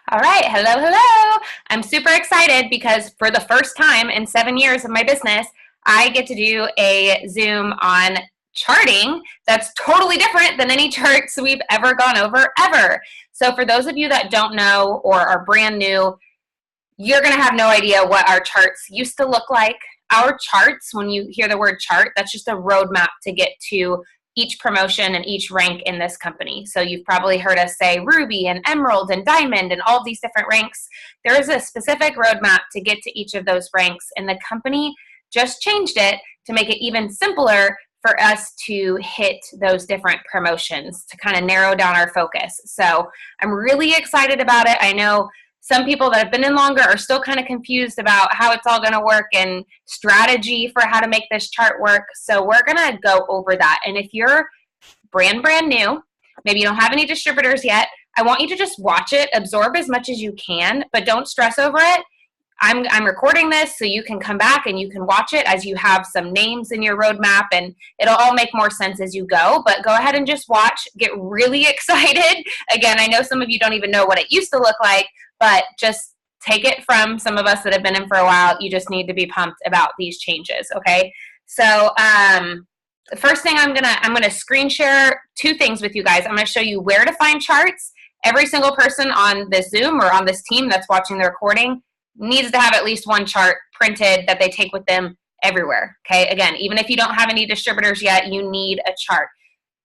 All right, hello, hello. I'm super excited because for the first time in 7 years of my business, I get to do a Zoom on charting that's totally different than any charts we've ever gone over ever. So for those of you that don't know or are brand new, you're going to have no idea what our charts used to look like. Our charts, when you hear the word chart, that's just a roadmap to get to each promotion and each rank in this company. So you've probably heard us say Ruby and Emerald and Diamond and all these different ranks. There is a specific roadmap to get to each of those ranks, and the company just changed it to make it even simpler for us to hit those different promotions, to kind of narrow down our focus. So I'm really excited about it. I know some people that have been in longer are still kind of confused about how it's all going to work and strategy for how to make this chart work. So we're going to go over that. And if you're brand new, maybe you don't have any distributors yet, I want you to just watch it, absorb as much as you can, but don't stress over it. I'm recording this so you can come back and you can watch it as you have some names in your roadmap, and it'll all make more sense as you go. But go ahead and just watch, get really excited. Again, I know some of you don't even know what it used to look like, but just take it from some of us that have been in for a while. You just need to be pumped about these changes, okay? So the first thing I'm gonna screen share two things with you guys. I'm gonna show you where to find charts. Every single person on this Zoom or on this team that's watching the recording needs to have at least one chart printed that they take with them everywhere, okay? Again, even if you don't have any distributors yet, you need a chart.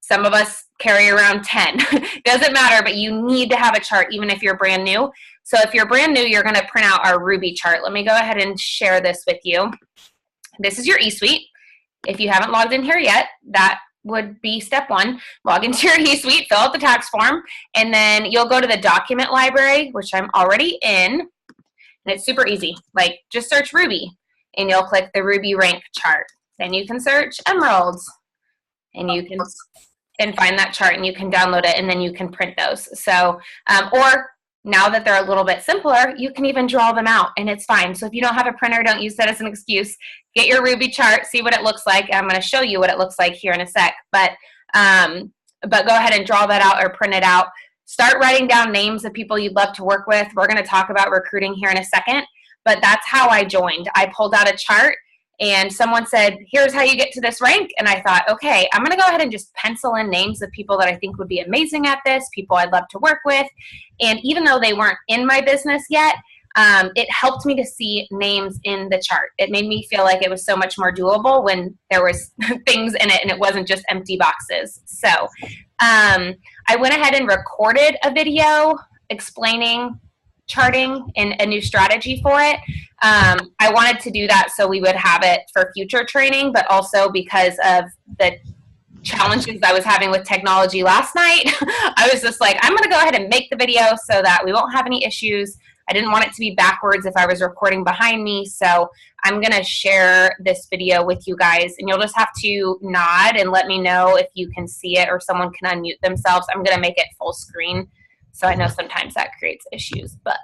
Some of us carry around 10. Doesn't matter, but you need to have a chart even if you're brand new. So if you're brand new, you're gonna print out our Ruby chart. Let me go ahead and share this with you. This is your eSuite. If you haven't logged in here yet, that would be step one. Log into your eSuite, fill out the tax form, and then you'll go to the document library, which I'm already in. And it's super easy. Like, just search Ruby, and you'll click the Ruby rank chart. Then you can search Emeralds, and you can find that chart, and you can download it, and then you can print those. So, or now that they're a little bit simpler, you can even draw them out, and it's fine. So if you don't have a printer, don't use that as an excuse. Get your Ruby chart, see what it looks like. I'm going to show you what it looks like here in a sec. But go ahead and draw that out or print it out. Start writing down names of people you'd love to work with. We're going to talk about recruiting here in a second, but that's how I joined. I pulled out a chart, and someone said, here's how you get to this rank. And I thought, okay, I'm going to go ahead and just pencil in names of people that I think would be amazing at this, people I'd love to work with. And even though they weren't in my business yet, it helped me to see names in the chart. It made me feel like it was so much more doable when there was things in it and it wasn't just empty boxes. So I went ahead and recorded a video explaining charting and a new strategy for it. I wanted to do that so we would have it for future training, but also because of the challenges I was having with technology last night. I was just like, I'm going to go ahead and make the video so that we won't have any issues. I didn't want it to be backwards if I was recording behind me. So I'm going to share this video with you guys, and you'll just have to nod and let me know if you can see it or someone can unmute themselves. I'm going to make it full screen. So I know sometimes that creates issues, but.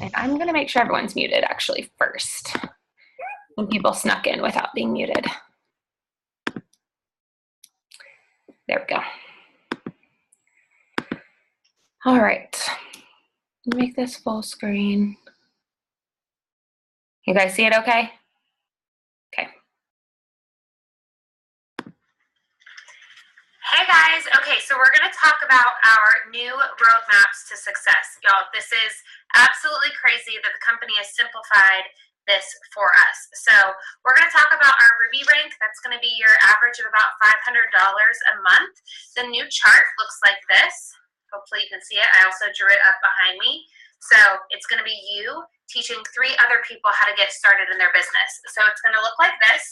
And I'm going to make sure everyone's muted actually first. When people snuck in without being muted. There we go. All right, make this full screen. You guys see it okay? Okay. Hey guys, okay, so we're gonna talk about our new roadmaps to success. Y'all, this is absolutely crazy that the company has simplified this for us. So we're going to talk about our Ruby rank. That's going to be your average of about $500 a month. The new chart looks like this. Hopefully you can see it. I also drew it up behind me. So it's going to be you teaching 3 other people how to get started in their business. So it's going to look like this.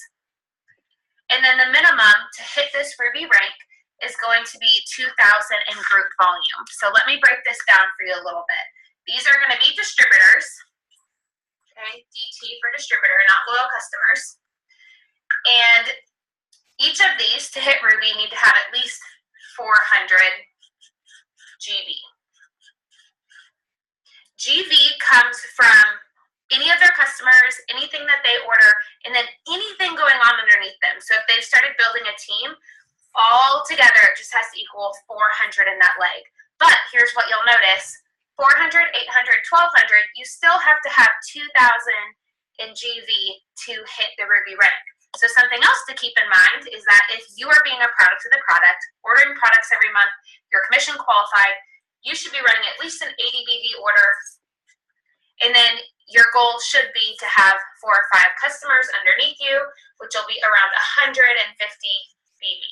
And then the minimum to hit this Ruby rank is going to be 2,000 in group volume. So let me break this down for you a little bit. These are going to be distributors. Okay, DT for distributor, not loyal customers. And each of these to hit Ruby need to have at least 400 GV. GV comes from any of their customers, anything that they order, and then anything going on underneath them. So if they've started building a team, All together, it just has to equal 400 in that leg. But here's what you'll notice. 400, 800, 1200, you still have to have 2000 in GV to hit the Ruby rank. So something else to keep in mind is that if you are being a product of the product, ordering products every month, you're commission qualified, you should be running at least an 80 BV order. And then your goal should be to have 4 or 5 customers underneath you, which will be around 150 BV.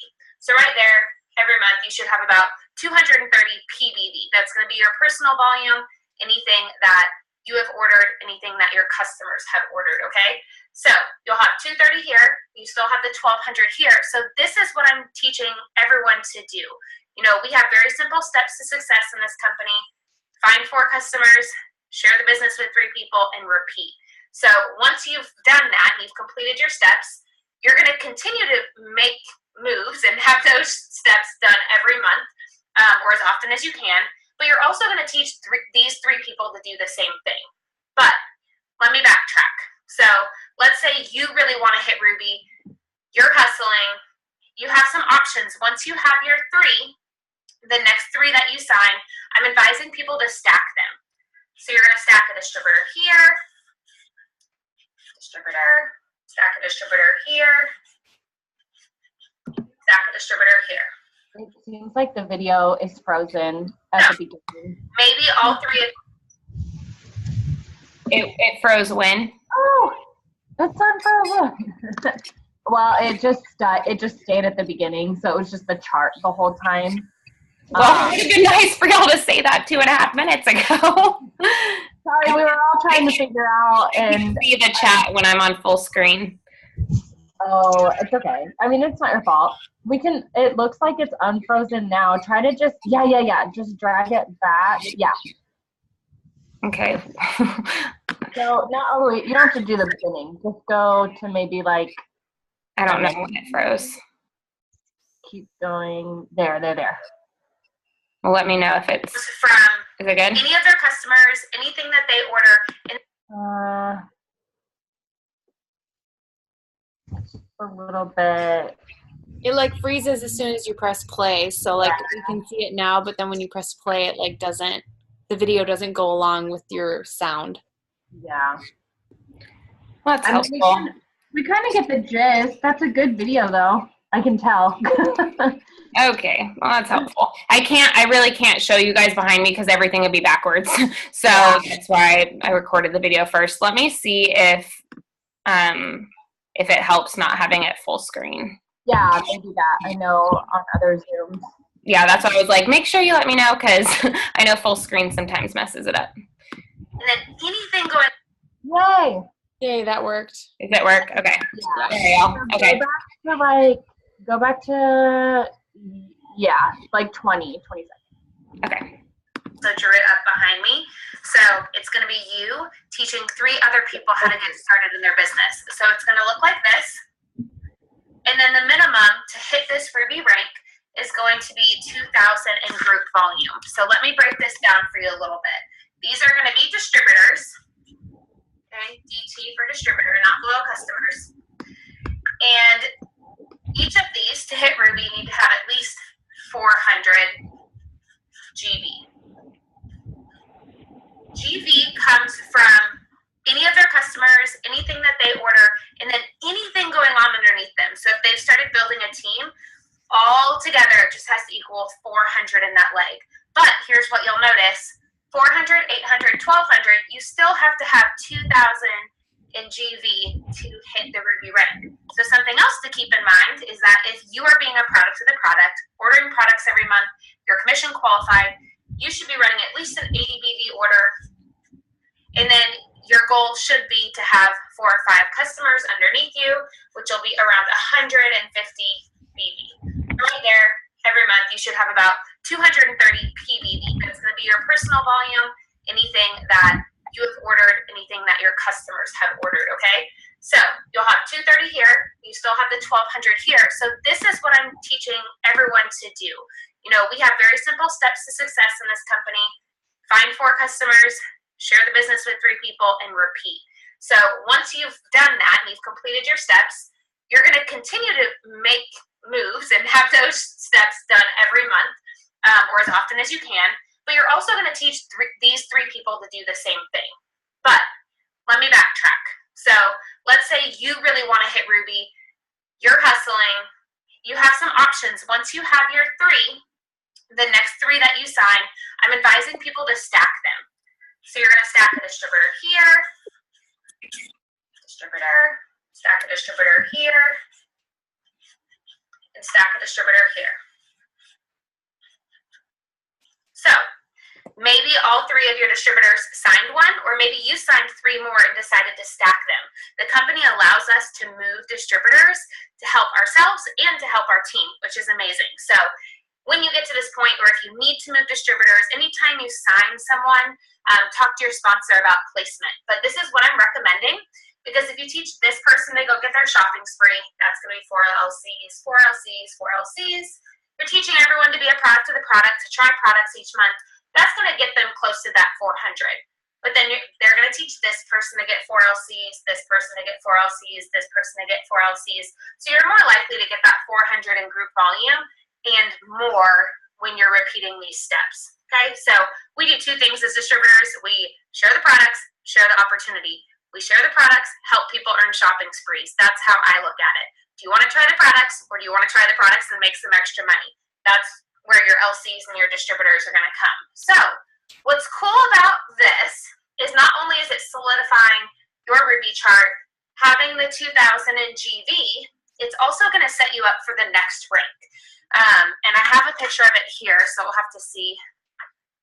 So right there, every month you should have about 230 PBV. That's going to be your personal volume, anything that you have ordered, anything that your customers have ordered, okay? So you'll have 230 here, you still have the 1200 here. So this is what I'm teaching everyone to do. You know, we have very simple steps to success in this company. Find 4 customers, share the business with 3 people, and repeat. So once you've done that and you've completed your steps, you're going to continue to make moves and have those steps done every month or as often as you can. But you're also going to teach these 3 people to do the same thing. But let me backtrack. So let's say you really want to hit Ruby. You're hustling. You have some options. Once you have your 3, the next 3 that you sign, I'm advising people to stack them. So you're going to stack a distributor here, distributor, stack a distributor here, stack a distributor here. It seems like the video is frozen at the beginning. Maybe all 3 of It froze when? Oh, it's unfrozen. Well, it just stayed at the beginning, so it was just the chart the whole time. Well, it would have been nice for y'all to say that 2.5 minutes ago. Sorry, we were all trying to figure out and see the chat when I'm on full screen. Oh, it's okay. I mean, it's not your fault. We can, it looks like it's unfrozen now. Try to just, yeah. Just drag it back. Yeah. Okay. So not all the way, you don't have to do the beginning. Just go to maybe like. I don't know when it froze. Keep going. There. Well, let me know if it's, from is it good? any of their customers, anything that they order. A little bit. It like freezes as soon as you press play. So like you can see it now, but then when you press play, it like doesn't, the video doesn't go along with your sound. Yeah. Well, that's helpful. We kind of get the gist. That's a good video though. I can tell. Okay, well that's helpful. I really can't show you guys behind me because everything would be backwards. So that's why I recorded the video first. Let me see if it helps not having it full screen. Yeah, they do that. I know on other Zooms. Yeah, that's why I was like, make sure you let me know because I know full screen sometimes messes it up. And then anything going. Yay! Yay, that worked. Does it work? Okay. Yeah. There you go. Okay. Go back to like 20 seconds. Okay. So drew it up behind me. So it's going to be you teaching 3 other people how to get started in their business. So it's going to look like this. And then the minimum to hit this Ruby rank is going to be 2,000 in group volume. So let me break this down for you a little bit. These are going to be distributors. Okay, DT for distributor, not below customers. And each of these to hit Ruby need to have at least 400 GV. GV comes from any of their customers, anything that they order, and then anything going on underneath them. So if they've started building a team, all together it just has to equal 400 in that leg. But here's what you'll notice. 400, 800, 1200, you still have to have 2,000 in GV to hit the Ruby rank. So something else to keep in mind is that if you are being a product of the product, ordering products every month, you're commission qualified, you should be running at least an 80 BV order. And then your goal should be to have 4 or 5 customers underneath you, which will be around 150 BV. Right there, every month you should have about 230 PBV. That's going to be your personal volume, anything that you have ordered, anything that your customers have ordered, okay? So you'll have 230 here, you still have the 1200 here. So this is what I'm teaching everyone to do. You know, we have very simple steps to success in this company. Find 4 customers, share the business with 3 people, and repeat. So once you've done that and you've completed your steps, you're going to continue to make moves and have those steps done every month, or as often as you can. But you're also going to teach these 3 people to do the same thing. But let me backtrack. So let's say you really want to hit Ruby. You're hustling. You have some options. Once you have your 3, the next 3 that you sign, I'm advising people to stack them. So you're going to stack a distributor here, distributor, stack a distributor here, and stack a distributor here. So maybe all 3 of your distributors signed one, or maybe you signed 3 more and decided to stack them. The company allows us to move distributors to help ourselves and to help our team, which is amazing. So when you get to this point, or if you need to move distributors, anytime you sign someone, talk to your sponsor about placement. But this is what I'm recommending, because if you teach this person to go get their shopping spree, that's going to be 4 LCs, 4 LCs, 4 LCs. You're teaching everyone to be a product of the product, to try products each month. That's going to get them close to that 400. But then they're going to teach this person to get 4 LCs, this person to get 4 LCs, this person to get 4 LCs. So you're more likely to get that 400 in group volume and more when you're repeating these steps. Okay, so we do 2 things as distributors. We share the products, share the opportunity. We share the products, help people earn shopping sprees. That's how I look at it. Do you want to try the products, or do you want to try the products and make some extra money? That's where your LCs and your distributors are going to come. So what's cool about this is not only is it solidifying your Ruby chart, having the 2000 in GV, it's also going to set you up for the next rank. And I have a picture of it here, so we'll have to see.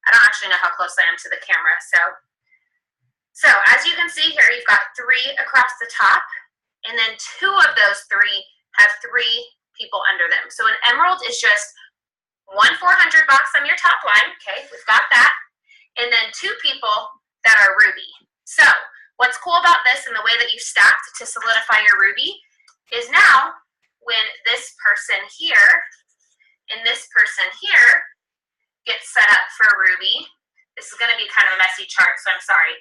I don't actually know how close I am to the camera. So as you can see here, you've got 3 across the top, and then 2 of those 3 have 3 people under them. So an emerald is just 1 400 box on your top line. Okay, we've got that. And then 2 people that are Ruby. So what's cool about this and the way that you stacked to solidify your Ruby is now when this person here and this person here gets set up for Ruby, this is going to be kind of a messy chart, so I'm sorry.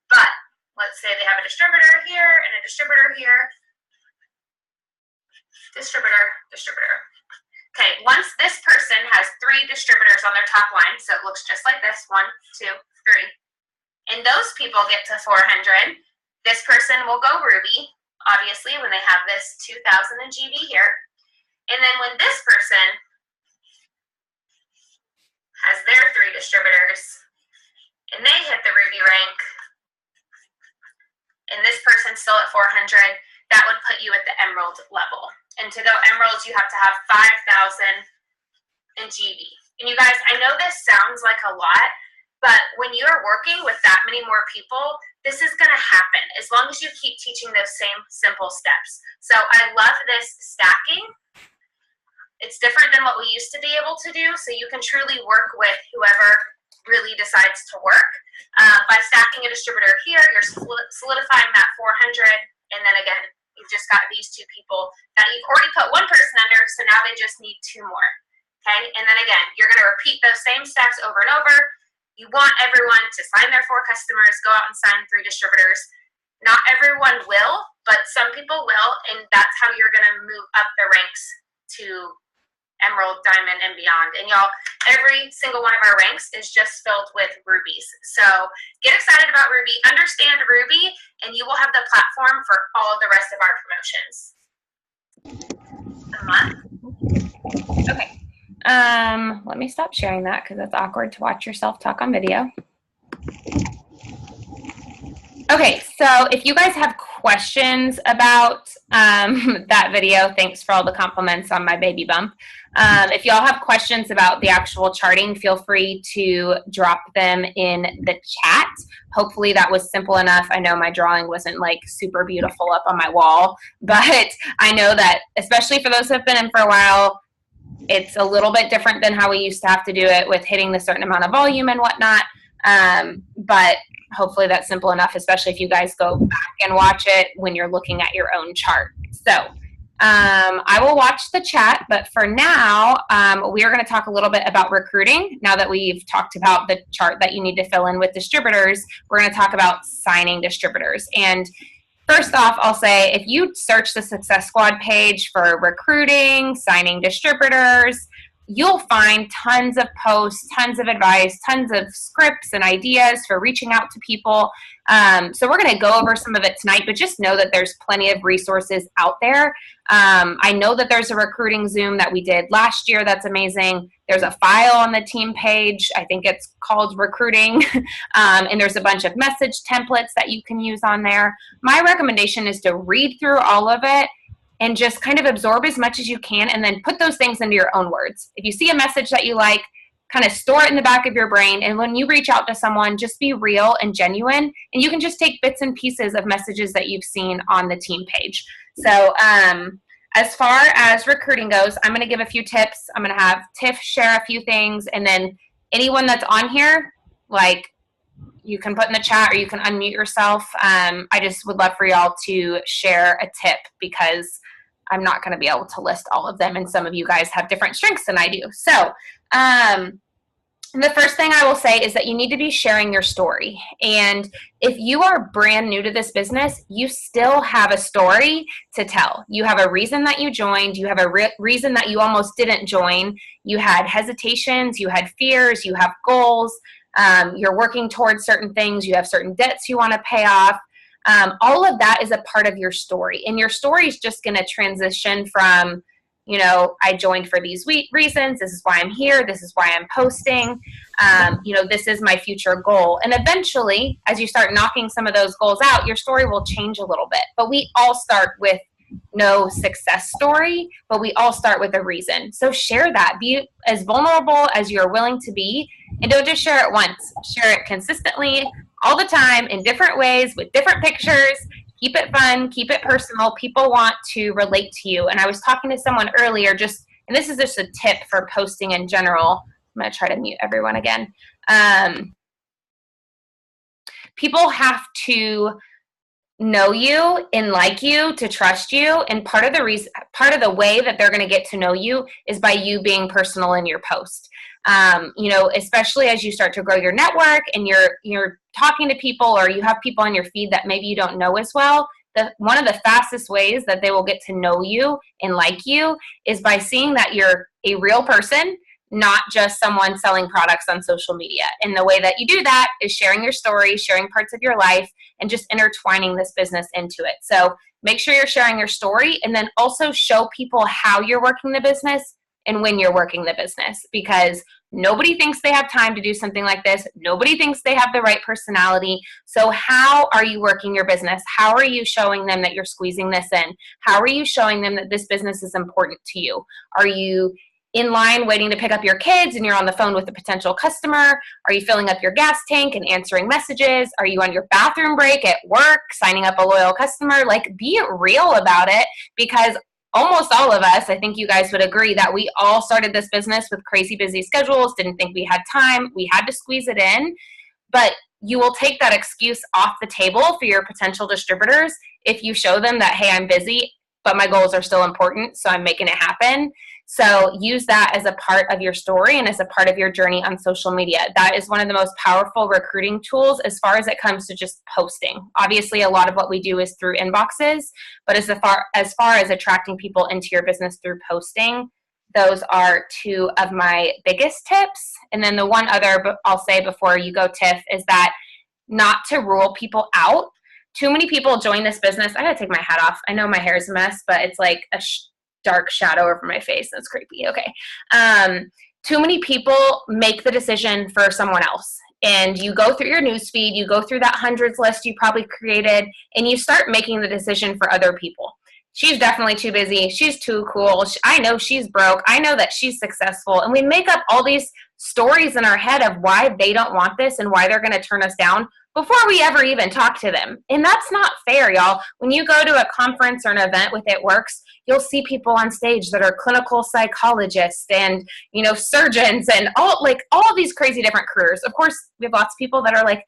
But let's say they have a distributor here and a distributor here. Distributor, distributor. Okay, once this person has 3 distributors on their top line, so it looks just like this, 1, 2, 3, and those people get to 400, this person will go Ruby, obviously, when they have this 2000 in GV here. And then when this person has their 3 distributors, and they hit the Ruby rank, and this person's still at 400, that would put you at the emerald level. And to go emeralds, you have to have 5,000 in GV. And you guys, I know this sounds like a lot, but when you're working with that many more people, this is going to happen as long as you keep teaching those same simple steps. So I love this stacking. It's different than what we used to be able to do, so you can truly work with whoever really decides to work. By stacking a distributor here, you're solidifying that 400, and then again, you've just got these 2 people that you've already put 1 person under, so now they just need 2 more. Okay, and then again, you're going to repeat those same steps over and over. You want everyone to sign their 4 customers, go out and sign 3 distributors. Not everyone will, but some people will, and that's how you're going to move up the ranks to emerald, diamond, and beyond. And y'all, every single one of our ranks is just filled with rubies. So get excited about Ruby, understand Ruby, and you will have the platform for all of the rest of our promotions. Okay. Let me stop sharing that because it's awkward to watch yourself talk on video. Okay, so if you guys have questions about that video, thanks for all the compliments on my baby bump. If y'all have questions about the actual charting, feel free to drop them in the chat. Hopefully that was simple enough. I know my drawing wasn't like super beautiful up on my wall, but I know that especially for those who have been in for a while, it's a little bit different than how we used to have to do it with hitting the certain amount of volume and whatnot. But hopefully that's simple enough, especially if you guys go back and watch it when you're looking at your own chart. So I will watch the chat, but for now, we are going to talk a little bit about recruiting. Now that we've talked about the chart that you need to fill in with distributors, we're going to talk about signing distributors. And first off, I'll say if you search the Success Squad page for recruiting, signing distributors, you'll find tons of posts, tons of advice, tons of scripts and ideas for reaching out to people. So we're going to go over some of it tonight, but just know that there's plenty of resources out there. I know that there's a recruiting Zoom that we did last year that's amazing. There's a file on the team page. I think it's called recruiting. And there's a bunch of message templates that you can use on there. My recommendation is to read through all of it and just kind of absorb as much as you can and then put those things into your own words. If you see a message that you like, kind of store it in the back of your brain. And when you reach out to someone, just be real and genuine. And you can just take bits and pieces of messages that you've seen on the team page. So as far as recruiting goes, I'm going to give a few tips. I'm going to have Tiff share a few things. And then anyone that's on here, like, you can put in the chat or you can unmute yourself. I just would love for y'all to share a tip because I'm not going to be able to list all of them, and some of you guys have different strengths than I do. So the first thing I will say is that you need to be sharing your story. And if you are brand new to this business, you still have a story to tell. You have a reason that you joined. You have a reason that you almost didn't join. You had hesitations. You had fears. You have goals. You're working towards certain things. You have certain debts you want to pay off. All of that is a part of your story. And your story is just going to transition from, you know, I joined for these reasons. This is why I'm here. This is why I'm posting. You know, this is my future goal. And eventually, as you start knocking some of those goals out, your story will change a little bit. But we all start with no success story, but we all start with a reason. So share that. Be as vulnerable as you're willing to be. And don't just share it once. Share it consistently, all the time, in different ways, with different pictures. Keep it fun. Keep it personal. People want to relate to you. And I was talking to someone earlier, and this is just a tip for posting in general. I'm going to try to mute everyone again. People have to know you and like you to trust you. And part of the way that they're going to get to know you is by you being personal in your post. You know, especially as you start to grow your network and you're talking to people, or you have people on your feed that maybe you don't know as well. One of the fastest ways that they will get to know you and like you is by seeing that you're a real person, not just someone selling products on social media. And the way that you do that is sharing your story, sharing parts of your life, and just intertwining this business into it. So make sure you're sharing your story, and then also show people how you're working the business and when you're working the business, because nobody thinks they have time to do something like this. Nobody thinks they have the right personality. So how are you working your business? How are you showing them that you're squeezing this in? How are you showing them that this business is important to you? Are you in line waiting to pick up your kids and you're on the phone with a potential customer? Are you filling up your gas tank and answering messages? Are you on your bathroom break at work signing up a loyal customer? Like, be real about it, because almost all of us, I think you guys would agree, that we all started this business with crazy busy schedules, didn't think we had time, we had to squeeze it in. But you will take that excuse off the table for your potential distributors if you show them that, hey, I'm busy, but my goals are still important, so I'm making it happen. So use that as a part of your story and as a part of your journey on social media. That is one of the most powerful recruiting tools as far as it comes to just posting. Obviously, a lot of what we do is through inboxes, but as far as attracting people into your business through posting, those are two of my biggest tips. And then the one other I'll say before you go, Tiff, is that not to rule people out. Too many people join this business. I gotta take my hat off. I know my hair is a mess, but it's like a dark shadow over my face. That's creepy. Okay. Too many people make the decision for someone else. And you go through your newsfeed, you go through that hundreds list you probably created, and you start making the decision for other people. She's definitely too busy. She's too cool. I know she's broke. I know that she's successful. And we make up all these stories in our head of why they don't want this and why they're going to turn us down before we ever even talk to them. And that's not fair, y'all. When you go to a conference or an event with It Works, you'll see people on stage that are clinical psychologists and, you know, surgeons and all of these crazy different careers. Of course, we have lots of people that are like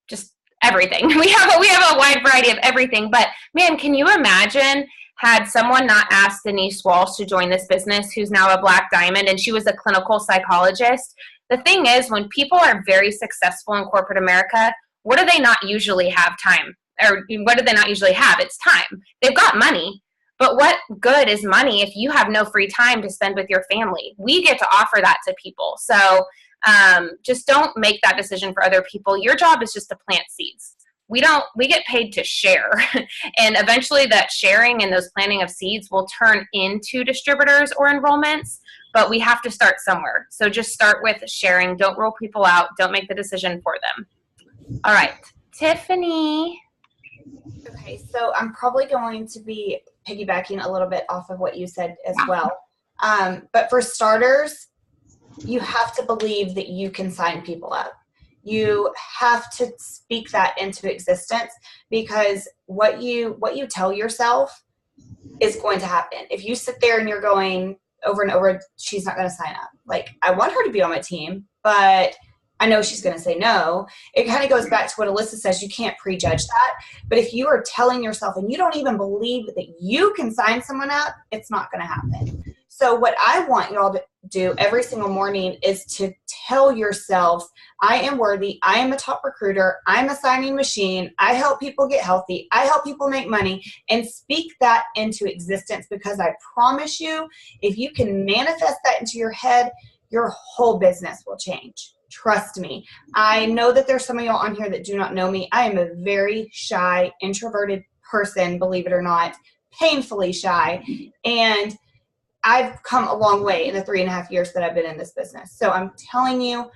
just everything. We have a wide variety of everything. But man, can you imagine had someone not asked Denise Walsh to join this business, who's now a Black Diamond, and she was a clinical psychologist? The thing is, when people are very successful in corporate America, what do they not usually have time? or what do they not usually have? It's time. They've got money, but what good is money if you have no free time to spend with your family? We get to offer that to people. So just don't make that decision for other people. Your job is just to plant seeds. We get paid to share. And eventually that sharing and those planting of seeds will turn into distributors or enrollments, but we have to start somewhere. So just start with sharing. Don't roll people out. Don't make the decision for them. All right, Tiffany. Okay, so I'm probably going to be piggybacking a little bit off of what you said as well. But for starters, you have to believe that you can sign people up. You have to speak that into existence, because what you tell yourself is going to happen. If you sit there and you're going over and over, she's not going to sign up. Like, I want her to be on my team, but I know she's going to say no. It kind of goes back to what Alyssa says. You can't prejudge that. But if you are telling yourself and you don't even believe that you can sign someone up, it's not going to happen. So what I want y'all to do every single morning is to tell yourselves, I am worthy. I am a top recruiter. I'm a signing machine. I help people get healthy. I help people make money, and speak that into existence, because I promise you, if you can manifest that into your head, your whole business will change. Trust me. I know that there's some of y'all on here that do not know me. I am a very shy, introverted person, believe it or not, painfully shy. And I've come a long way in the 3.5 years that I've been in this business. So I'm telling you,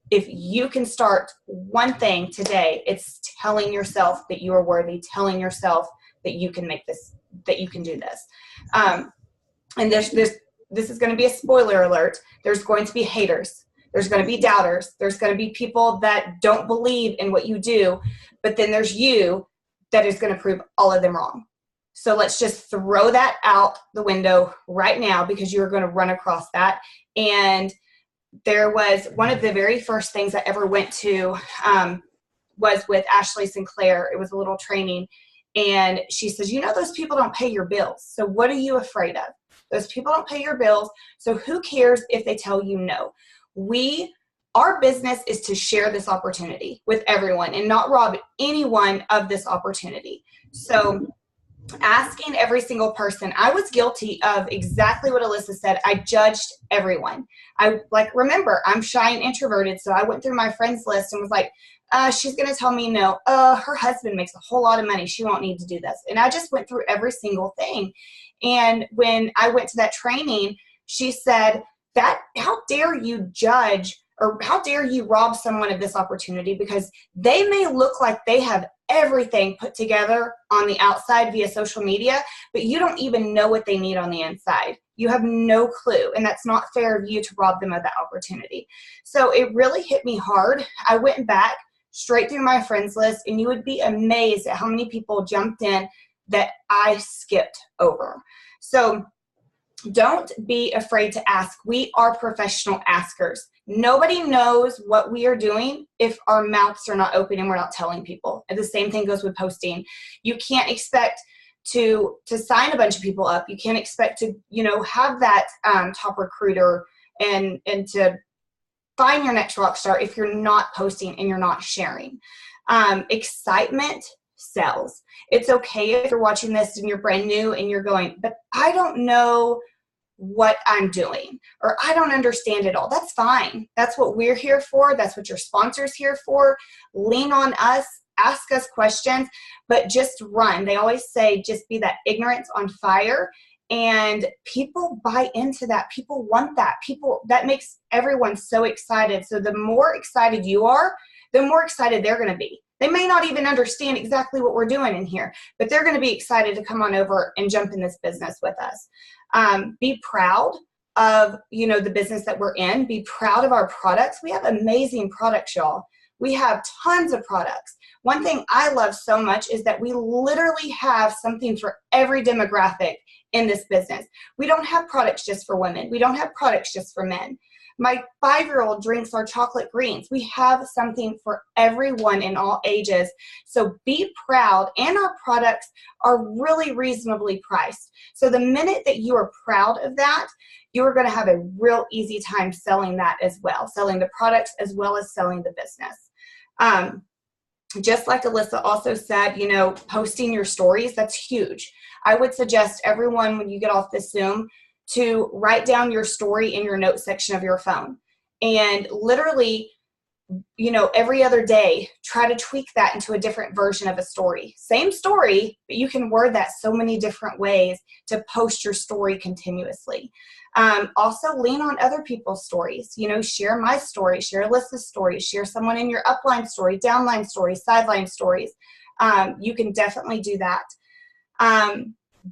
if you can start one thing today, it's telling yourself that you are worthy, telling yourself that you can make this, that you can do this. And this is going to be a spoiler alert. There's going to be haters. There's going to be doubters. There's going to be people that don't believe in what you do, but then there's you that is going to prove all of them wrong. So let's just throw that out the window right now, because you're going to run across that. And there was one of the very first things I ever went to was with Ashley Sinclair. It was a little training. And she says, you know, those people don't pay your bills. So what are you afraid of? Those people don't pay your bills. So who cares if they tell you no? Our business is to share this opportunity with everyone and not rob anyone of this opportunity. So asking every single person, I was guilty of exactly what Alyssa said. I judged everyone. Remember, I'm shy and introverted. So I went through my friends list and was like, she's going to tell me no. Her husband makes a whole lot of money. She won't need to do this. And I just went through every single thing. And when I went to that training, she said, how dare you judge, or how dare you rob someone of this opportunity, because they may look like they have everything put together on the outside via social media, but you don't even know what they need on the inside. You have no clue, and that's not fair of you to rob them of that opportunity. So it really hit me hard. I went back straight through my friends list, and you would be amazed at how many people jumped in that I skipped over. So don't be afraid to ask. We are professional askers. Nobody knows what we are doing if our mouths are not open and we're not telling people. And the same thing goes with posting. You can't expect to sign a bunch of people up. You can't expect to, have that top recruiter and to find your next rock star if you're not posting and you're not sharing. Excitement sells. It's okay if you're watching this and you're brand new and you're going, but I don't know what I'm doing, or I don't understand it all. That's fine. That's what we're here for. That's what your sponsor's here for. Lean on us, ask us questions, but just run. They always say, just be that ignorance on fire. And people buy into that. People want that. That makes everyone so excited. So the more excited you are, the more excited they're going to be. They may not even understand exactly what we're doing in here, but they're going to be excited to come on over and jump in this business with us. Be proud of, the business that we're in. Be proud of our products. We have amazing products, y'all. We have tons of products. One thing I love so much is that we literally have something for every demographic in this business. We don't have products just for women. We don't have products just for men. My 5-year-old drinks our chocolate greens. We have something for everyone in all ages. So be proud, and our products are really reasonably priced. So the minute that you are proud of that, you are going to have a real easy time selling that as well, selling the products as well as selling the business. just like Alyssa also said, you know, posting your stories, that's huge. I would suggest everyone, when you get off this Zoom, to write down your story in your notes section of your phone. And literally, you know, every other day, try to tweak that into a different version of a story. Same story, but you can word that so many different ways to post your story continuously. Also, lean on other people's stories. You know, share my story, share Alyssa's story, share someone in your upline story, downline story, sideline stories. You can definitely do that.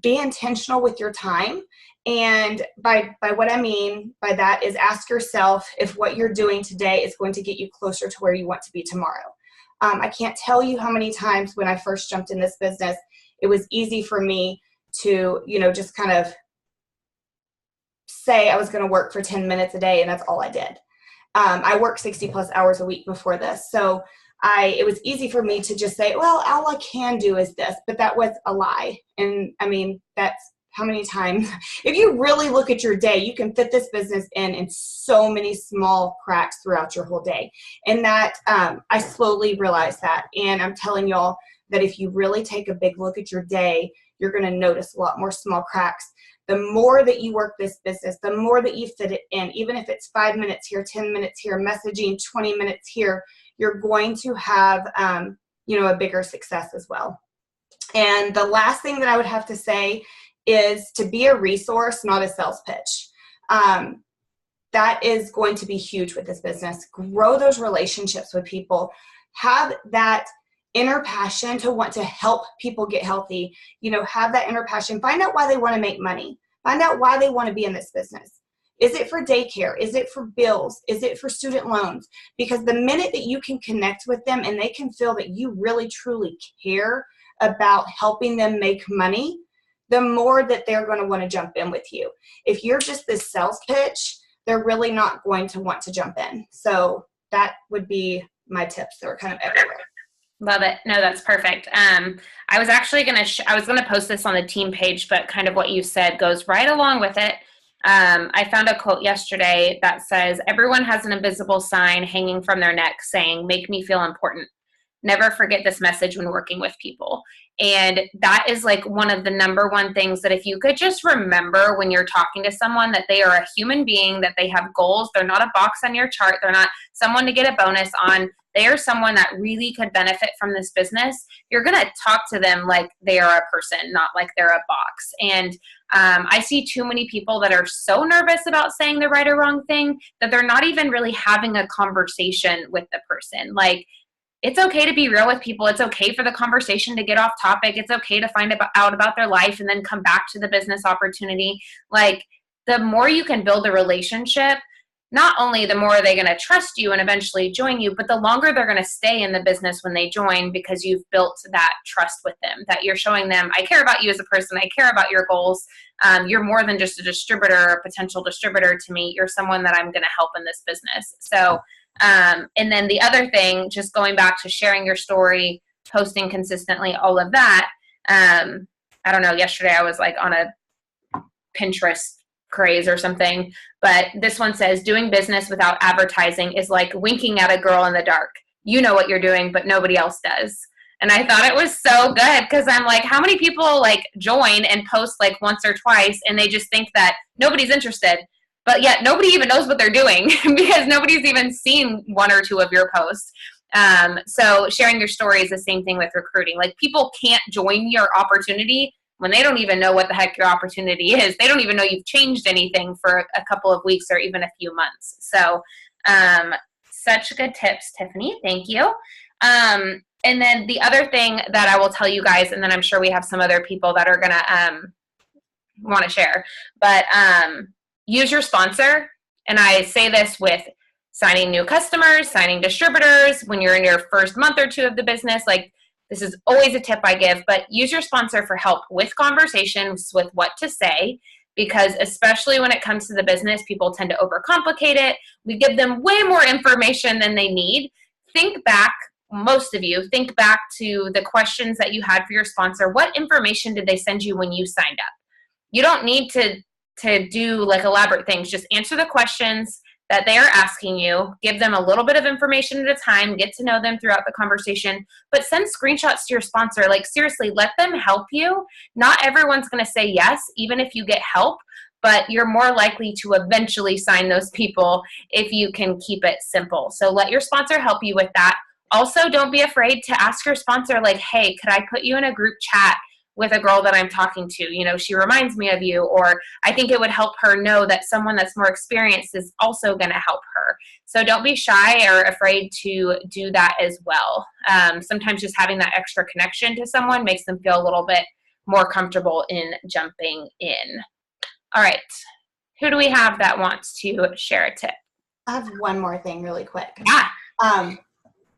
Be intentional with your time. And by what I mean by that is ask yourself if what you're doing today is going to get you closer to where you want to be tomorrow. I can't tell you how many times when I first jumped in this business, it was easy for me to, you know, just kind of say I was going to work for 10 minutes a day, and that's all I did. I worked 60 plus hours a week before this. So it was easy for me to just say, well, all I can do is this, but that was a lie. And I mean, that's how many times, if you really look at your day, you can fit this business in so many small cracks throughout your whole day. And that, I slowly realized that. And I'm telling y'all that if you really take a big look at your day, you're going to notice a lot more small cracks. The more that you work this business, the more that you fit it in, even if it's 5 minutes here, 10 minutes here, messaging 20 minutes here, you're going to have, you know, a bigger success as well. And the last thing that I would have to say is to be a resource, not a sales pitch. That is going to be huge with this business. Grow those relationships with people. Have that inner passion to want to help people get healthy. You know, have that inner passion. Find out why they want to make money. Find out why they want to be in this business. Is it for daycare? Is it for bills? Is it for student loans? Because the minute that you can connect with them and they can feel that you really truly care about helping them make money, the more that they're going to want to jump in with you. If you're just this sales pitch, they're really not going to want to jump in. So that would be my tips that are kind of everywhere. Love it. No, that's perfect. I was actually going to post this on the team page, but kind of what you said goes right along with it. I found a quote yesterday that says, everyone has an invisible sign hanging from their neck saying, make me feel important. Never forget this message when working with people. And that is like one of the number one things that if you could just remember when you're talking to someone that they are a human being, that they have goals. They're not a box on your chart. They're not someone to get a bonus on. They are someone that really could benefit from this business. You're going to talk to them like they are a person, not like they're a box. And I see too many people that are so nervous about saying the right or wrong thing that they're not even really having a conversation with the person. Like, it's okay to be real with people. It's okay for the conversation to get off topic. It's okay to find out about their life and then come back to the business opportunity. Like, the more you can build a relationship, not only the more are they going to trust you and eventually join you, but the longer they're going to stay in the business when they join, because you've built that trust with them, that you're showing them, I care about you as a person. I care about your goals. You're more than just a distributor, a potential distributor to me. You're someone that I'm going to help in this business. So, and then the other thing, just going back to sharing your story, posting consistently, all of that. I don't know, yesterday I was like on a Pinterest craze or something, but this one says, doing business without advertising is like winking at a girl in the dark. You know what you're doing, but nobody else does. And I thought it was so good, because I'm like, how many people like join and post like once or twice and they just think that nobody's interested, but yet nobody even knows what they're doing because nobody's even seen one or two of your posts. So sharing your story is the same thing with recruiting. Like, people can't join your opportunity when they don't even know what the heck your opportunity is. They don't even know you've changed anything for a couple of weeks or even a few months. So such good tips, Tiffany. Thank you. And then the other thing that I will tell you guys, and then I'm sure we have some other people that are going to want to share, but use your sponsor. And I say this with signing new customers, signing distributors, when you're in your first month or two of the business. Like, this is always a tip I give, but use your sponsor for help with conversations, with what to say, because especially when it comes to the business, people tend to overcomplicate it. We give them way more information than they need. Think back, most of you, think back to the questions that you had for your sponsor. What information did they send you when you signed up? You don't need to do like elaborate things. Just answer the questions, that they are asking you. Give them a little bit of information at a time, get to know them throughout the conversation, but send screenshots to your sponsor. Like, seriously, let them help you. Not everyone's going to say yes, even if you get help, but you're more likely to eventually sign those people if you can keep it simple. So let your sponsor help you with that. Also, don't be afraid to ask your sponsor, like, hey, could I put you in a group chat with a girl that I'm talking to? You know, she reminds me of you, or I think it would help her know that someone that's more experienced is also going to help her. So don't be shy or afraid to do that as well. Sometimes just having that extra connection to someone makes them feel a little bit more comfortable in jumping in. All right. Who do we have that wants to share a tip? I have one more thing really quick. Yeah.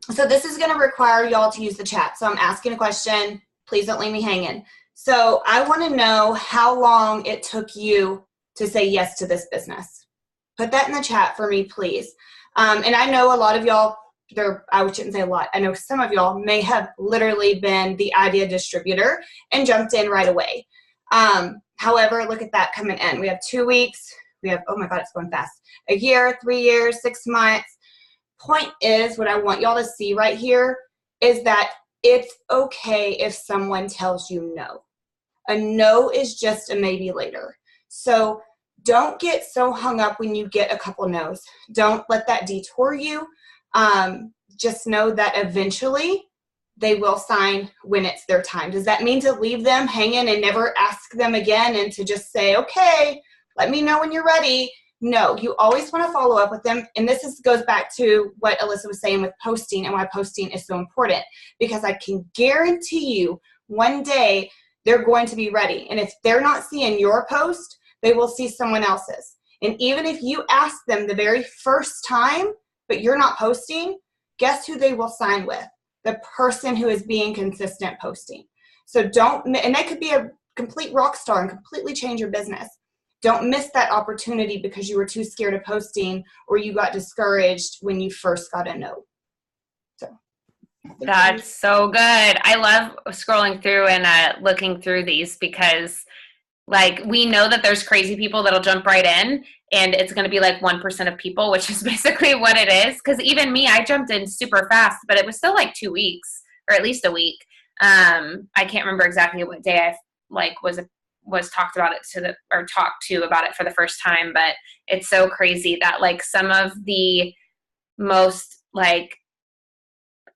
So this is going to require y'all to use the chat. So I'm asking a question. Please don't leave me hanging. So I want to know how long it took you to say yes to this business. Put that in the chat for me, please. And I know a lot of y'all, I shouldn't say a lot, I know some of y'all may have literally been the idea distributor and jumped in right away. However, look at that coming in. We have 2 weeks. We have, oh my God, it's going fast. A year, 3 years, 6 months. Point is, what I want y'all to see right here is that it's okay if someone tells you no. A no is just a maybe later. So don't get so hung up when you get a couple no's. Don't let that detour you. Just know that eventually they will sign when it's their time. Does that mean to leave them hanging and never ask them again and to just say, okay, let me know when you're ready? No, you always want to follow up with them. And this goes back to what Alyssa was saying with posting and why posting is so important, because I can guarantee you one day they're going to be ready. And if they're not seeing your post, they will see someone else's. And even if you ask them the very first time, but you're not posting, guess who they will sign with? The person who is being consistent posting. So and they could be a complete rock star and completely change your business. Don't miss that opportunity because you were too scared of posting or you got discouraged when you first got a no. So that's so good. I love scrolling through and looking through these because, like, we know that there's crazy people that'll jump right in, and it's going to be like 1% of people, which is basically what it is. Because even me, I jumped in super fast, but it was still like 2 weeks or at least a week. I can't remember exactly what day I was talked about it talked to about it for the first time, but it's so crazy that like some of the most like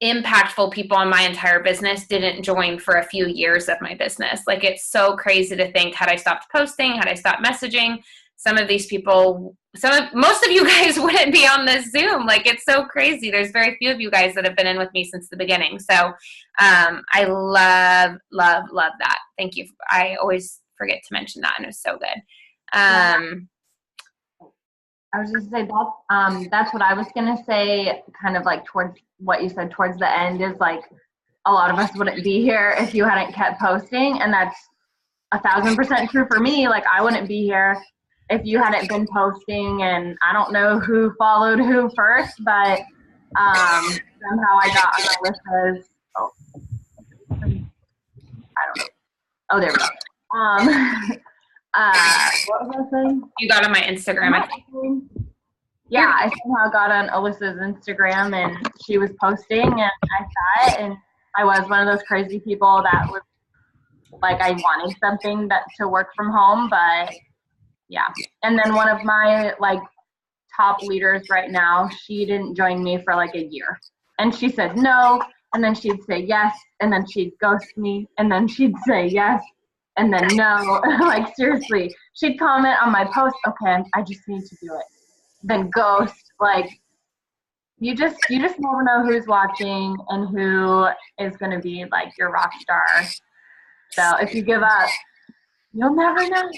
impactful people in my entire business didn't join for a few years of my business. Like, it's so crazy to think, had I stopped posting, had I stopped messaging, some of these people, most of you guys wouldn't be on this Zoom. Like, it's so crazy. There's very few of you guys that have been in with me since the beginning. So I love, love, love that. Thank you. I always forget to mention that, and it was so good. I was just say that's what I was gonna say, kind of like towards what you said towards the end, is like a lot of us wouldn't be here if you hadn't kept posting, and that's 1,000% true for me. Like, I wouldn't be here if you hadn't been posting, and I don't know who followed who first, but somehow I got on Alyssa's. I don't know. Oh, there we go. What was I saying? You got on my Instagram, I think. Yeah, I somehow got on Alyssa's Instagram, and she was posting, and I saw it, and I was one of those crazy people that was like, I wanted something to work from home, but yeah. And then one of my like top leaders right now, she didn't join me for like a year, and she said no, and then she'd say yes, and then she'd ghost me, and then she'd say yes, and then no. Like, seriously, she'd comment on my post, okay, I just need to do it, then ghost. Like, you just never know who's watching and who is going to be like your rock star. So if you give up, you'll never know.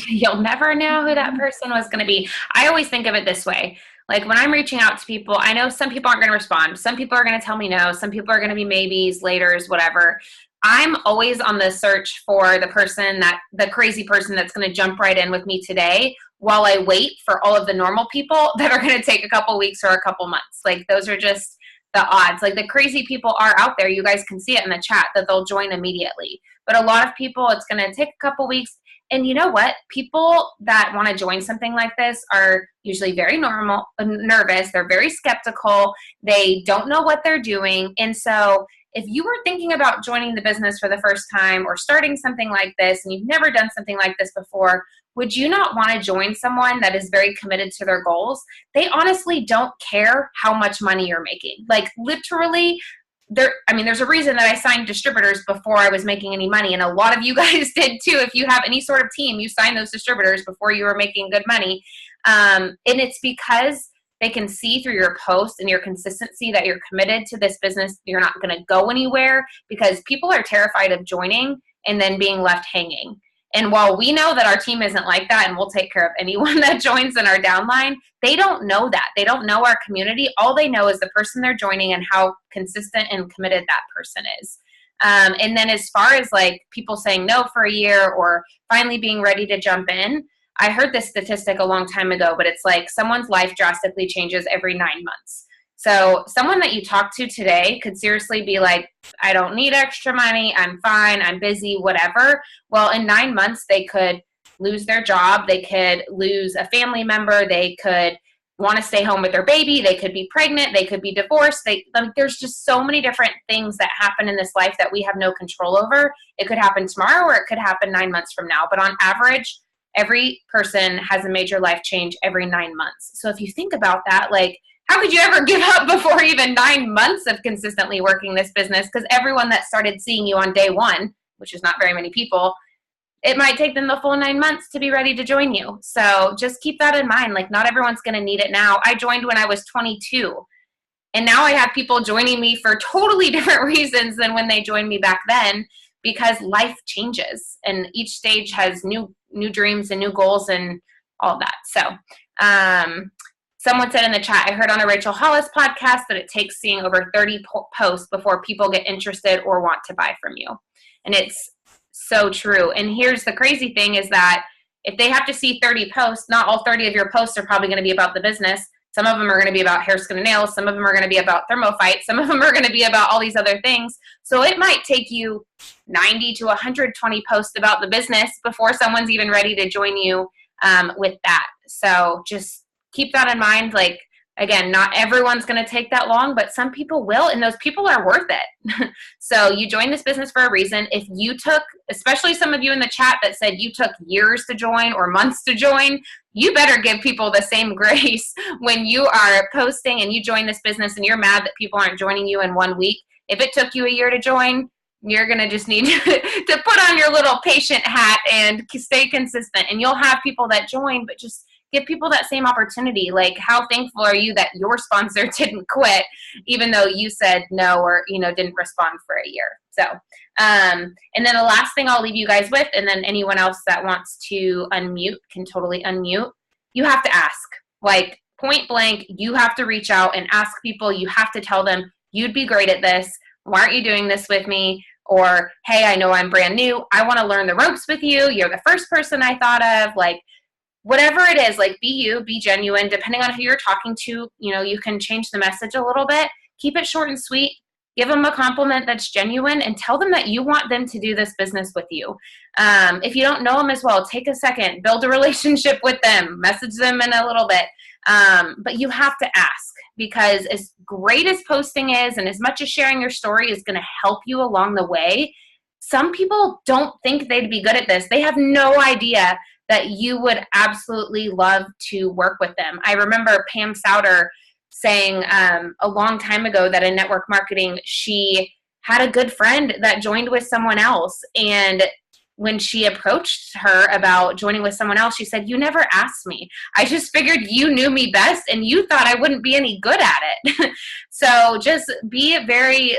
You'll never know who that person was going to be. I always think of it this way. Like, when I'm reaching out to people, I know some people aren't going to respond. Some people are going to tell me no. Some people are going to be maybes, laters, whatever. I'm always on the search for the crazy person that's going to jump right in with me today while I wait for all of the normal people that are going to take a couple weeks or a couple months. Like, those are just the odds. Like, the crazy people are out there. You guys can see it in the chat that they'll join immediately. But a lot of people, it's going to take a couple weeks. And you know what? People that want to join something like this are usually very nervous. They're very skeptical. They don't know what they're doing. And so if you were thinking about joining the business for the first time or starting something like this and you've never done something like this before, would you not want to join someone that is very committed to their goals? They honestly don't care how much money you're making. Like literally, there's a reason that I signed distributors before I was making any money. And a lot of you guys did too. If you have any sort of team, you sign those distributors before you were making good money. And it's because they can see through your posts and your consistency that you're committed to this business. You're not going to go anywhere, because people are terrified of joining and then being left hanging. And while we know that our team isn't like that and we'll take care of anyone that joins in our downline, they don't know that. They don't know our community. All they know is the person they're joining and how consistent and committed that person is. And then as far as like people saying no for a year or finally being ready to jump in, I heard this statistic a long time ago, but it's like someone's life drastically changes every 9 months. So someone that you talk to today could seriously be like, I don't need extra money. I'm fine. I'm busy, whatever. Well, in 9 months, they could lose their job. They could lose a family member. They could want to stay home with their baby. They could be pregnant. They could be divorced. There's just so many different things that happen in this life that we have no control over. It could happen tomorrow or it could happen 9 months from now. But on average, every person has a major life change every 9 months. So if you think about that, like, how could you ever give up before even 9 months of consistently working this business? Because everyone that started seeing you on day one, which is not very many people, it might take them the full 9 months to be ready to join you. So just keep that in mind. Like, not everyone's going to need it now. I joined when I was 22. And now I have people joining me for totally different reasons than when they joined me back then, because life changes and each stage has new dreams and new goals and all that. So, someone said in the chat, I heard on a Rachel Hollis podcast that it takes seeing over 30 posts before people get interested or want to buy from you. And it's so true. And here's the crazy thing is that if they have to see 30 posts, not all 30 of your posts are probably going to be about the business. Some of them are going to be about hair, skin, and nails. Some of them are going to be about ThermoFight. Some of them are going to be about all these other things. So it might take you 90 to 120 posts about the business before someone's even ready to join you with that. So just keep that in mind. Like, again, not everyone's going to take that long, but some people will, and those people are worth it. So you join this business for a reason. If you took, especially some of you in the chat that said you took years to join or months to join, you better give people the same grace when you are posting and you join this business and you're mad that people aren't joining you in 1 week. If it took you a year to join, you're going to just need to put on your little patient hat and stay consistent, and you'll have people that join, but just give people that same opportunity. Like, how thankful are you that your sponsor didn't quit even though you said no or, didn't respond for a year? So, and then the last thing I'll leave you guys with, and then anyone else that wants to unmute can totally unmute. You have to ask, like, point blank, you have to reach out and ask people. You have to tell them, you'd be great at this. Why aren't you doing this with me? Or, hey, I know I'm brand new. I want to learn the ropes with you. You're the first person I thought of. Like, whatever it is, like, be you, be genuine. Depending on who you're talking to, you can change the message a little bit. Keep it short and sweet. Give them a compliment that's genuine and tell them that you want them to do this business with you. If you don't know them as well, take a second, build a relationship with them, message them in a little bit. But you have to ask, because as great as posting is and as much as sharing your story is going to help you along the way, some people don't think they'd be good at this. They have no idea that you would absolutely love to work with them. I remember Pam Souter saying a long time ago that in network marketing, she had a good friend that joined with someone else. And when she approached her about joining with someone else, she said, you never asked me. I just figured you knew me best and you thought I wouldn't be any good at it. So just be very,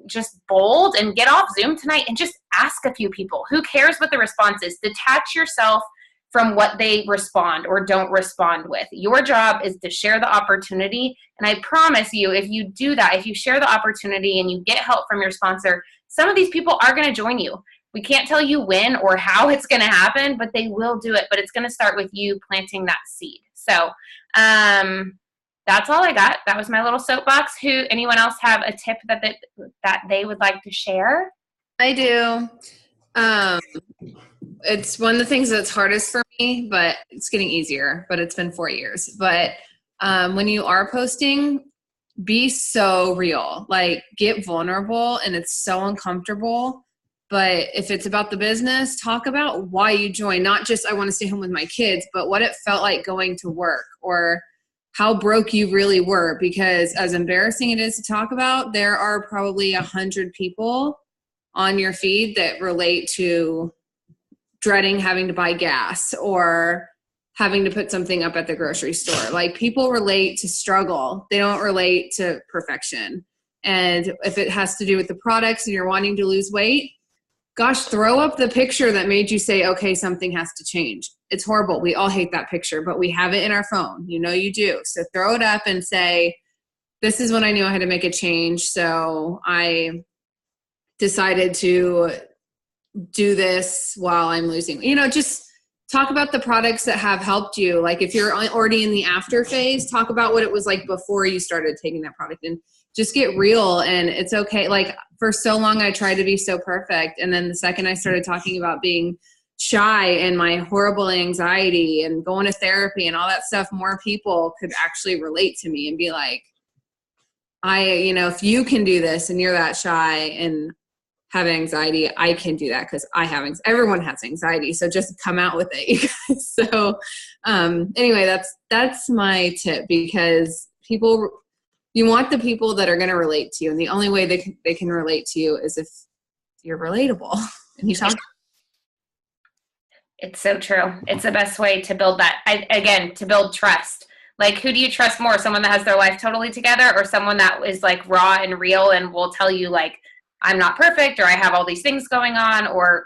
just bold and get off Zoom tonight and just ask a few people. Who cares what the response is? Detach yourself from what they respond or don't respond with. Your job is to share the opportunity. And I promise you, if you do that, if you share the opportunity and you get help from your sponsor, some of these people are going to join you. We can't tell you when or how it's going to happen, but they will do it. But it's going to start with you planting that seed. So, that's all I got. That was my little soapbox. Anyone else have a tip that they would like to share? I do. it's one of the things that's hardest for me, but it's getting easier, but it's been 4 years. But when you are posting, be so real, like get vulnerable, and it's so uncomfortable. But if it's about the business, talk about why you joined, not just I want to stay home with my kids, but what it felt like going to work or how broke you really were. Because as embarrassing it is to talk about, there are probably 100 people on your feed that relate to dreading having to buy gas or having to put something up at the grocery store. Like people relate to struggle. They don't relate to perfection. And if it has to do with the products and you're wanting to lose weight, gosh, throw up the picture that made you say, okay, something has to change. It's horrible. We all hate that picture, but we have it in our phone. You know you do. So throw it up and say, this is when I knew I had to make a change. So I decided to do this while I'm losing. Just talk about the products that have helped you. Like if you're already in the after phase, talk about what it was like before you started taking that product, and just get real. And it's okay. Like for so long, I tried to be so perfect. And then the second I started talking about being shy and my horrible anxiety and going to therapy and all that stuff, more people could actually relate to me and be like, if you can do this and you're that shy and have anxiety, I can do that because I have everyone has anxiety. So just come out with it, you guys. So anyway, that's my tip, because you want the people that are going to relate to you, and the only way they can relate to you is if you're relatable and you talk. It's so true. It's the best way to build that. To build trust. Like, who do you trust more? Someone that has their life totally together, or someone that is like raw and real and will tell you like, I'm not perfect, or I have all these things going on, or,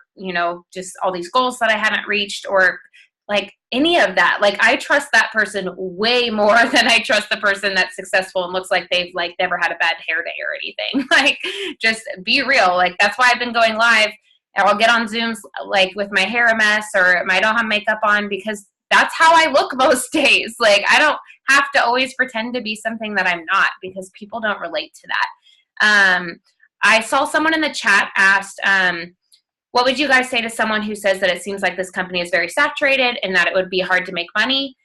just all these goals that I haven't reached, or like any of that. Like I trust that person way more than I trust the person that's successful and looks like they've like never had a bad hair day or anything. Like just be real. Like that's why I've been going live, and I'll get on Zooms like with my hair a mess or I don't have makeup on, because that's how I look most days. Like I don't have to always pretend to be something that I'm not, because people don't relate to that. I saw someone in the chat asked, what would you guys say to someone who says that it seems like this company is very saturated and that it would be hard to make money?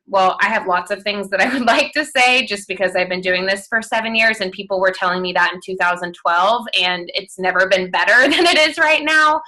Well, I have lots of things that I would like to say, just because I've been doing this for 7 years and people were telling me that in 2012, and it's never been better than it is right now.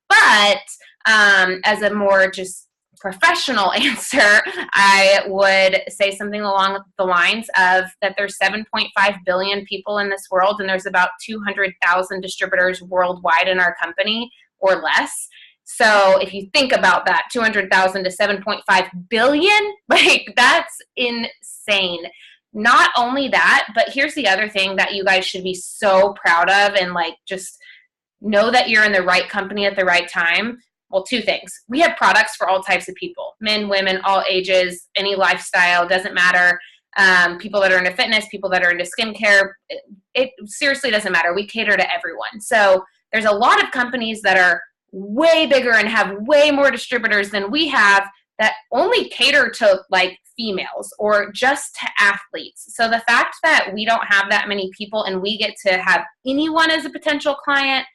But as a more just professional answer, I would say something along the lines of that there's 7.5 billion people in this world, and there's about 200,000 distributors worldwide in our company or less. So if you think about that, 200,000 to 7.5 billion, like that's insane. Not only that, but here's the other thing that you guys should be so proud of, and like just know that you're in the right company at the right time. Well, two things. We have products for all types of people, men, women, all ages, any lifestyle, doesn't matter. People that are into fitness, people that are into skincare, it seriously doesn't matter. We cater to everyone. So there's a lot of companies that are way bigger and have way more distributors than we have that only cater to like females or just to athletes. So the fact that we don't have that many people and we get to have anyone as a potential client,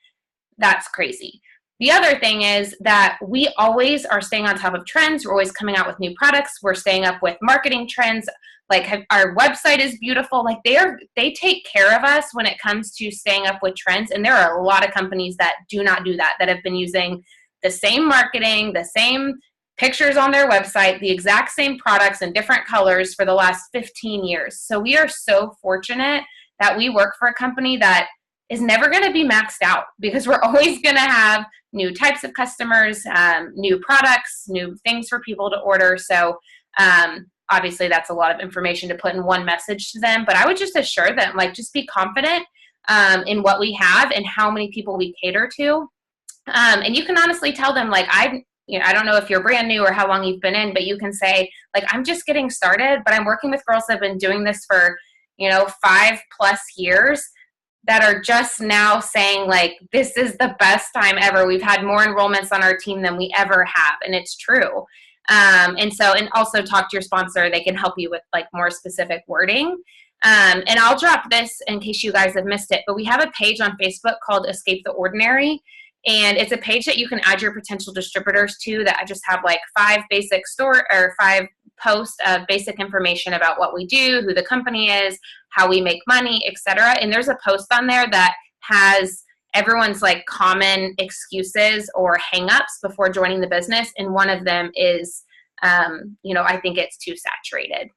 that's crazy. The other thing is that we always are staying on top of trends. We're always coming out with new products. We're staying up with marketing trends. Like our website is beautiful. Like they take care of us when it comes to staying up with trends. And there are a lot of companies that do not do that have been using the same marketing, the same pictures on their website, the exact same products in different colors for the last 15 years. So we are so fortunate that we work for a company that is never going to be maxed out, because we're always going to have new types of customers, new products, new things for people to order. So obviously that's a lot of information to put in one message to them, but I would just assure them, like, just be confident in what we have and how many people we cater to. And you can honestly tell them, like, I don't know if you're brand new or how long you've been in, but you can say, like, I'm just getting started, but I'm working with girls that have been doing this for, 5+ years, that are just now saying, like, this is the best time ever. We've had more enrollments on our team than we ever have. And it's true. And also talk to your sponsor. They can help you with like more specific wording. And I'll drop this in case you guys have missed it, but we have a page on Facebook called Escape the Ordinary. And it's a page that you can add your potential distributors to, that I just have like 5 posts of basic information about what we do, who the company is, how we make money, etc. And there's a post on there that has everyone's like common excuses or hangups before joining the business. And one of them is, I think it's too saturated.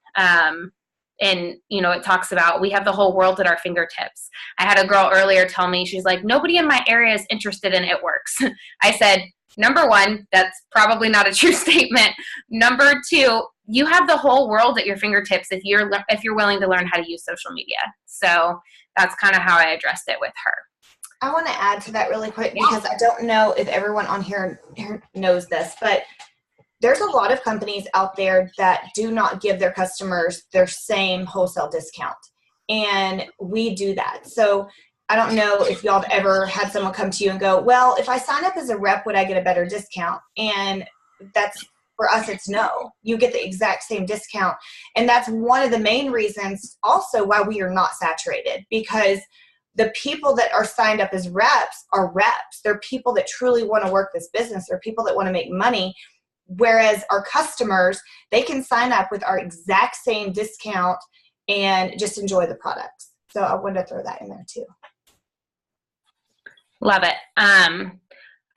And, it talks about, we have the whole world at our fingertips. I had a girl earlier tell me, she's like, nobody in my area is interested in It Works. I said, number 1, that's probably not a true statement. Number 2, you have the whole world at your fingertips if you're willing to learn how to use social media. So that's kind of how I addressed it with her. I want to add to that really quick, because I don't know if everyone on here knows this, but there's a lot of companies out there that do not give their customers their same wholesale discount. And we do that. So I don't know if y'all have ever had someone come to you and go, well, if I sign up as a rep, would I get a better discount? And that's, for us, it's no. You get the exact same discount. And that's one of the main reasons also why we are not saturated, because the people that are signed up as reps are reps. They're people that truly want to work this business. They're people that want to make money. Whereas our customers, they can sign up with our exact same discount and just enjoy the products. So I wanted to throw that in there too. Love it.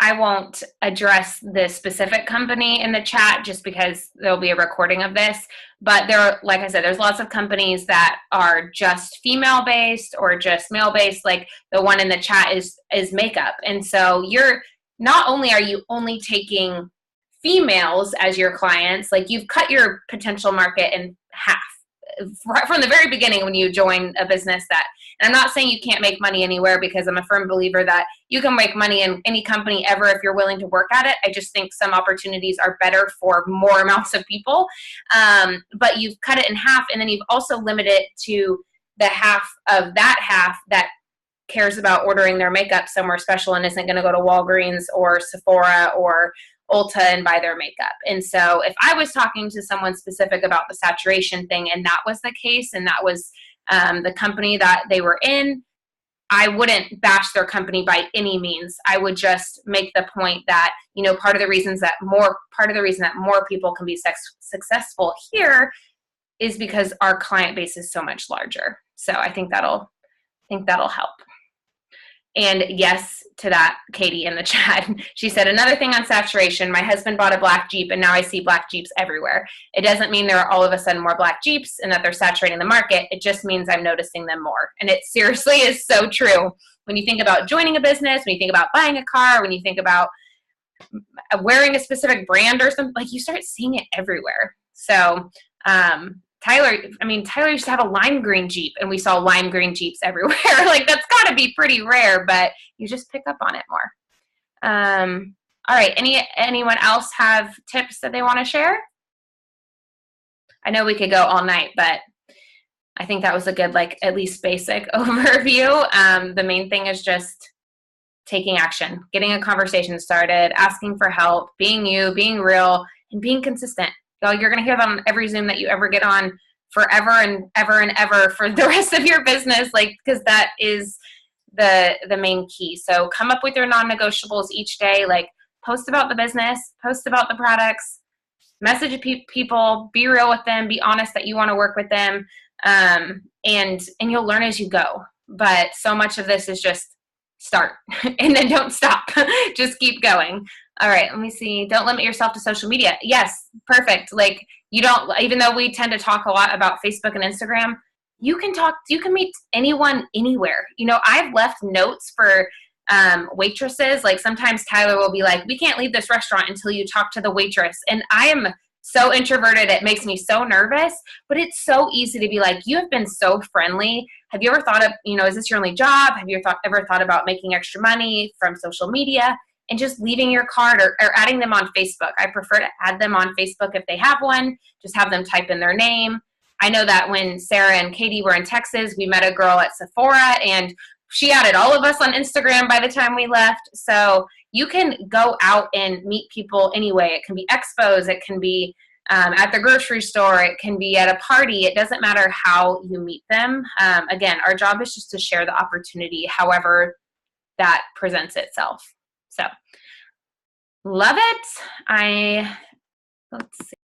I won't address the specific company in the chat just because there'll be a recording of this. But like I said, there's lots of companies that are just female-based or just male-based. Like the one in the chat is makeup. And so not only are you only taking females as your clients, like you've cut your potential market in half from the very beginning when you join a business and I'm not saying you can't make money anywhere, because I'm a firm believer that you can make money in any company ever if you're willing to work at it. I just think some opportunities are better for more amounts of people. But you've cut it in half, and then you've also limited it to the half of that half that cares about ordering their makeup somewhere special and isn't going to go to Walgreens or Sephora or Ulta and buy their makeup. And so if I was talking to someone specific about the saturation thing, and that was the case, and that was the company that they were in, I wouldn't bash their company by any means. I would just make the point that, part of the reason that more people can be successful here is because our client base is so much larger. So I think that'll help. And yes to that, Katie in the chat. She said, another thing on saturation, my husband bought a black Jeep and now I see black Jeeps everywhere. It doesn't mean there are all of a sudden more black Jeeps and that they're saturating the market. It just means I'm noticing them more. And it seriously is so true. When you think about joining a business, when you think about buying a car, when you think about wearing a specific brand or something, like you start seeing it everywhere. So, Tyler used to have a lime green Jeep and we saw lime green Jeeps everywhere. Like that's got to be pretty rare, but you just pick up on it more. All right. Anyone else have tips that they want to share? I know we could go all night, but I think that was a good, at least basic overview. The main thing is just taking action, getting a conversation started, asking for help, being you, being real, and being consistent. You're going to hear that on every Zoom that you ever get on forever and ever for the rest of your business, because that is the main key. So come up with your non-negotiables each day, post about the business, post about the products, message people, be real with them, be honest that you want to work with them, and you'll learn as you go. But so much of this is just start and then don't stop. Just keep going. All right, let me see. Don't limit yourself to social media. Yes, perfect. Even though we tend to talk a lot about Facebook and Instagram, you can meet anyone anywhere. I've left notes for waitresses. Sometimes Tyler will be like, we can't leave this restaurant until you talk to the waitress. And I am so introverted, it makes me so nervous, but it's so easy to be like, you have been so friendly. Have you ever thought of, is this your only job? Have you ever thought about making extra money from social media? And just leaving your card or adding them on Facebook. I prefer to add them on Facebook if they have one. Just have them type in their name. I know that when Sarah and Katie were in Texas, we met a girl at Sephora and she added all of us on Instagram by the time we left. So you can go out and meet people anyway. It can be expos. It can be at the grocery store. It can be at a party. It doesn't matter how you meet them. Again, our job is just to share the opportunity however that presents itself. So love it. Let's see.